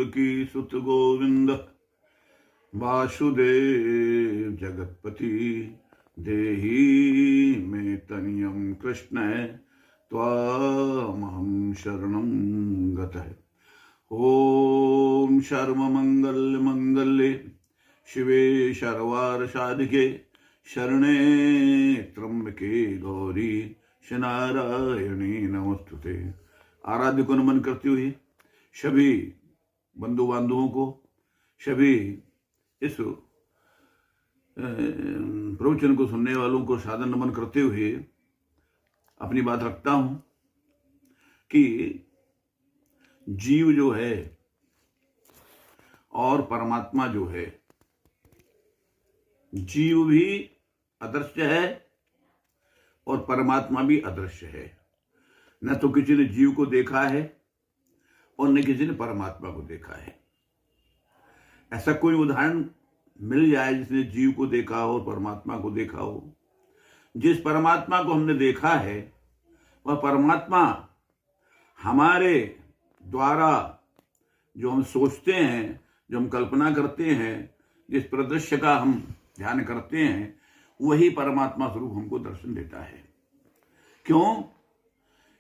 देवकी सुत गोविंद वासुदेव जगतपति देहि मे तनियं कृष्ण त्वामहं शरणं गतः। ओम सर्वमंगल मंगल्ये शिवे सर्वार्थसाधिके शरणे त्र्यंबके गौरी नारायणी नमस्तुते। आराध्य को नमन करते हुए सभी बंधु बांधवों को, सभी इस प्रवचन को सुनने वालों को सादर नमन करते हुए अपनी बात रखता हूं कि जीव जो है और परमात्मा जो है, जीव भी अदृश्य है और परमात्मा भी अदृश्य है। न तो किसी ने जीव को देखा है और न किसी ने परमात्मा को देखा है। ऐसा कोई उदाहरण मिल जाए जिसने जीव को देखा हो, परमात्मा को देखा हो। जिस परमात्मा को हमने देखा है वह परमात्मा हमारे द्वारा जो हम सोचते हैं, जो हम कल्पना करते हैं, जिस परिदृश्य का हम ध्यान करते हैं, वही परमात्मा स्वरूप हमको दर्शन देता है। क्यों?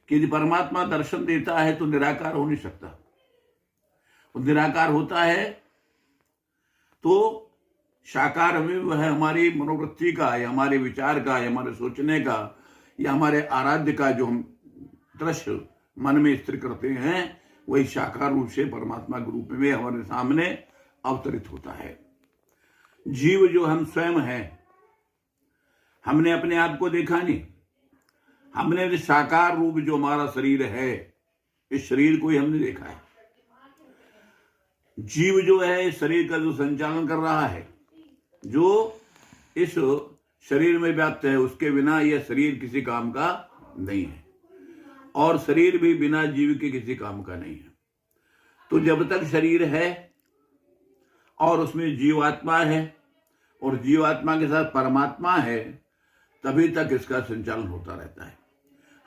कि यदि परमात्मा दर्शन देता है तो निराकार हो नहीं सकता। वो निराकार होता है तो साकार में वह हमारी मनोवृत्ति का या हमारे विचार का या हमारे सोचने का या हमारे आराध्य का जो हम दृश्य मन में स्थिर करते हैं, वही साकार रूप से परमात्मा के रूप में हमारे सामने अवतरित होता है। जीव जो हम स्वयं हैं, हमने अपने आप को देखा नहीं। हमने साकार रूप जो हमारा शरीर है, इस शरीर को ही हमने देखा है। जीव जो है इस शरीर का जो संचालन कर रहा है, जो इस शरीर में व्याप्त है, उसके बिना यह शरीर किसी काम का नहीं है और शरीर भी बिना जीव के किसी काम का नहीं है। तो जब तक शरीर है और उसमें जीवात्मा है और जीवात्मा के साथ परमात्मा है, तभी तक इसका संचालन होता रहता है।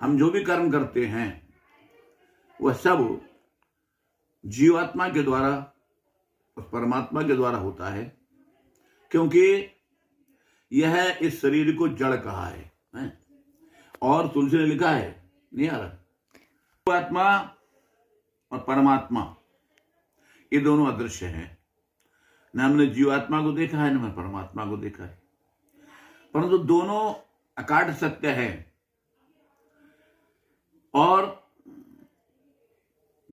हम जो भी कर्म करते हैं वह सब जीवात्मा के द्वारा, उस परमात्मा के द्वारा होता है, क्योंकि यह इस शरीर को जड़ कहा है। और तुलसी ने लिखा है, नहीं आ रहा, जीवात्मा और परमात्मा ये दोनों अदृश्य हैं। न हमने जीवात्मा को देखा है, न हमने परमात्मा को देखा है, परंतु दोनों अकाट सत्य है। और